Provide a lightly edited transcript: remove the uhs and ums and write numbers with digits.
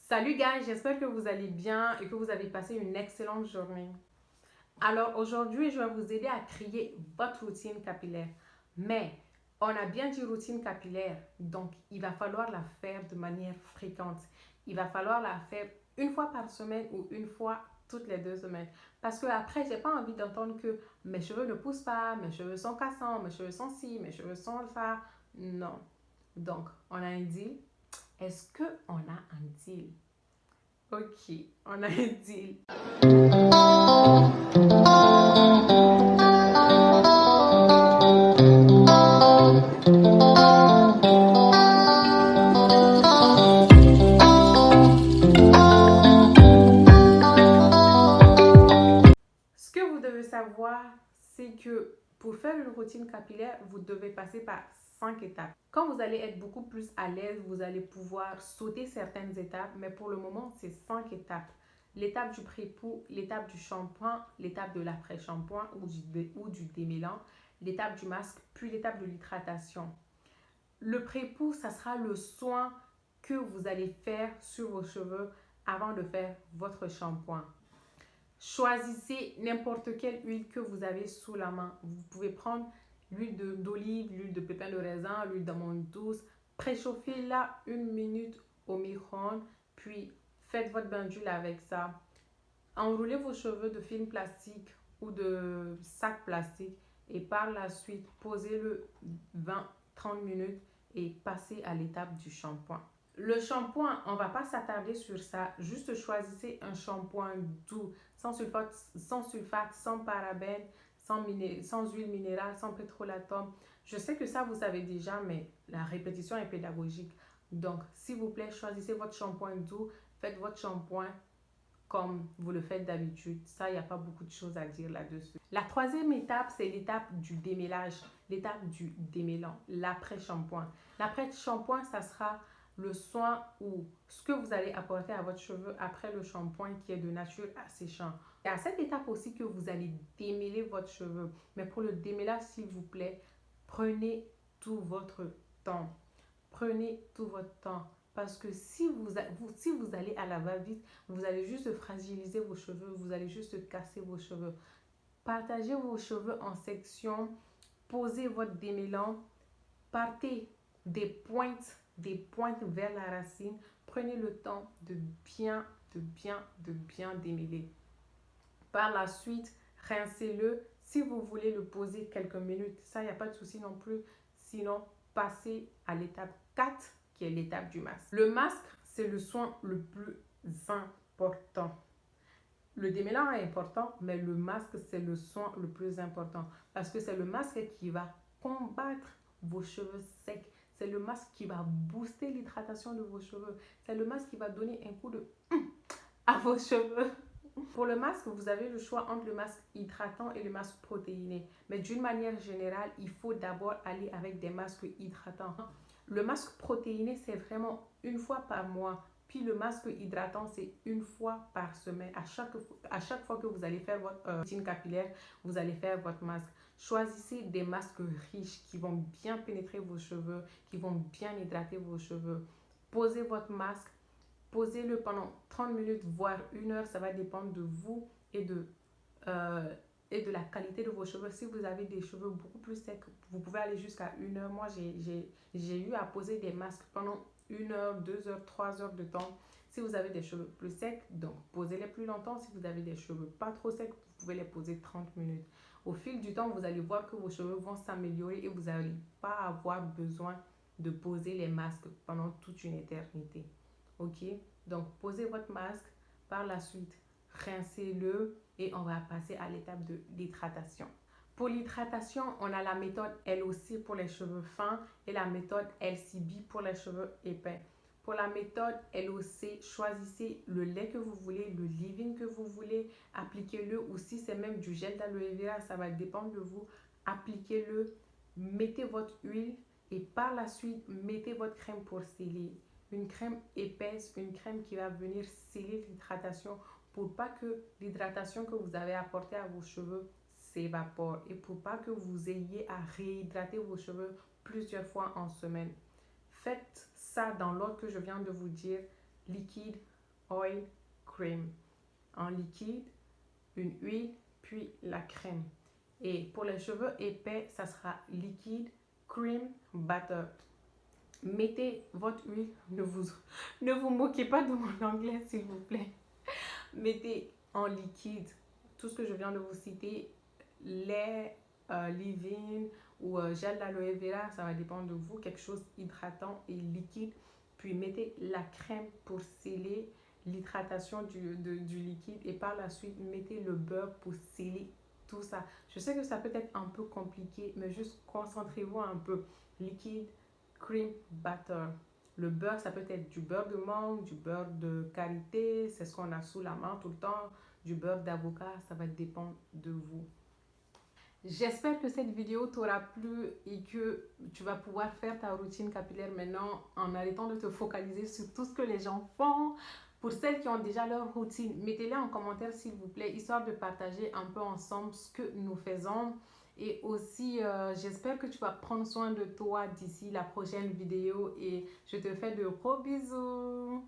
Salut guys, j'espère que vous allez bien et que vous avez passé une excellente journée. Alors aujourd'hui, je vais vous aider à créer votre routine capillaire. Mais on a bien dit routine capillaire, donc il va falloir la faire de manière fréquente. Il va falloir la faire une fois par semaine ou une fois toutes les 2 semaines. Parce que après, j'ai pas envie d'entendre que mes cheveux ne poussent pas, mes cheveux sont cassants, mes cheveux sont ci, mes cheveux sont ça. Non. Donc, on a un deal. Est-ce qu'on a un deal? Ok, on a un deal. Ce que vous devez savoir, c'est que pour faire une routine capillaire, vous devez passer par 5 étapes. Quand vous allez être beaucoup plus à l'aise, vous allez pouvoir sauter certaines étapes, mais pour le moment, c'est 5 étapes. L'étape du pré-pou, l'étape du shampoing, l'étape de l'après-shampoing ou du démêlant, l'étape du masque, puis l'étape de l'hydratation. Le pré-pou, ça sera le soin que vous allez faire sur vos cheveux avant de faire votre shampoing. Choisissez n'importe quelle huile que vous avez sous la main. Vous pouvez prendre l'huile d'olive, l'huile de pépin de raisin, l'huile d'amande douce. Préchauffez-la 1 minute au micro-ondes, puis faites votre bain d'huile avec ça. Enroulez vos cheveux de film plastique ou de sac plastique et par la suite, posez-le 20-30 minutes et passez à l'étape du shampoing. Le shampoing, on ne va pas s'attarder sur ça. Juste choisissez un shampoing doux, sans sulfate, sans parabènes, sans huile minérale, sans pétrolatum. Je sais que ça, vous savez déjà, mais la répétition est pédagogique. Donc, s'il vous plaît, choisissez votre shampoing doux. Faites votre shampoing comme vous le faites d'habitude. Ça, il n'y a pas beaucoup de choses à dire là-dessus. La troisième étape, c'est l'étape du démêlage, l'étape du démêlant, l'après-shampoing. L'après-shampoing, ça sera le soin ou ce que vous allez apporter à votre cheveu après le shampoing qui est de nature asséchant. Et à cette étape aussi que vous allez démêler votre cheveu. Mais pour le démêlage, s'il vous plaît, prenez tout votre temps. Prenez tout votre temps. Parce que si vous allez à la va-vite, vous allez juste fragiliser vos cheveux, vous allez juste casser vos cheveux. Partagez vos cheveux en sections, posez votre démêlant, partez des pointes vers la racine. Prenez le temps de bien démêler. Par la suite, rincez-le. Si vous voulez le poser quelques minutes, ça, il n'y a pas de souci non plus. Sinon, passez à l'étape 4, qui est l'étape du masque. Le masque, c'est le soin le plus important. Le démêlant est important, mais le masque, c'est le soin le plus important. Parce que c'est le masque qui va combattre vos cheveux secs. C'est le masque qui va booster l'hydratation de vos cheveux. C'est le masque qui va donner un coup de à vos cheveux. Pour le masque, vous avez le choix entre le masque hydratant et le masque protéiné. Mais d'une manière générale, il faut d'abord aller avec des masques hydratants. Le masque protéiné, c'est vraiment une fois par mois. Puis le masque hydratant, c'est une fois par semaine. À chaque fois que vous allez faire votre routine capillaire, vous allez faire votre masque. Choisissez des masques riches qui vont bien pénétrer vos cheveux, qui vont bien hydrater vos cheveux. Posez votre masque. Posez-le pendant 30 minutes, voire 1 heure. Ça va dépendre de vous et de la qualité de vos cheveux. Si vous avez des cheveux beaucoup plus secs, vous pouvez aller jusqu'à 1 heure. Moi, j'ai eu à poser des masques pendant 1 heure, 2 heures, 3 heures de temps. Si vous avez des cheveux plus secs, donc posez-les plus longtemps. Si vous avez des cheveux pas trop secs, vous pouvez les poser 30 minutes. Au fil du temps, vous allez voir que vos cheveux vont s'améliorer et vous n'allez pas avoir besoin de poser les masques pendant toute une éternité. Ok, donc posez votre masque, par la suite rincez-le et on va passer à l'étape de l'hydratation. Pour l'hydratation, on a la méthode LOC pour les cheveux fins et la méthode LCB pour les cheveux épais. Pour la méthode LOC, choisissez le lait que vous voulez, le leave-in que vous voulez, appliquez-le, ou si c'est même du gel d'aloe vera, ça va dépendre de vous. Appliquez-le, mettez votre huile et par la suite, mettez votre crème pour sceller. Une crème épaisse, une crème qui va venir sceller l'hydratation pour pas que l'hydratation que vous avez apportée à vos cheveux s'évapore et pour pas que vous ayez à réhydrater vos cheveux plusieurs fois en semaine. Faites ça dans l'ordre que je viens de vous dire: liquide, oil cream. En liquide, une huile, puis la crème. Et pour les cheveux épais, ça sera liquide, cream, butter. Mettez votre huile, ne vous moquez pas de mon anglais s'il vous plaît. Mettez en liquide tout ce que je viens de vous citer, lait, leave-in ou gel d'aloe vera, ça va dépendre de vous, quelque chose hydratant et liquide. Puis mettez la crème pour sceller l'hydratation du liquide et par la suite mettez le beurre pour sceller tout ça. Je sais que ça peut être un peu compliqué, mais juste concentrez-vous un peu. Liquide, cream, butter. Le beurre, ça peut être du beurre de mangue, du beurre de karité, c'est ce qu'on a sous la main tout le temps, du beurre d'avocat, ça va dépendre de vous. J'espère que cette vidéo t'aura plu et que tu vas pouvoir faire ta routine capillaire maintenant en arrêtant de te focaliser sur tout ce que les gens font. Pour celles qui ont déjà leur routine, mettez-les en commentaire s'il vous plaît, histoire de partager un peu ensemble ce que nous faisons. Et aussi, j'espère que tu vas prendre soin de toi d'ici la prochaine vidéo et je te fais de gros bisous.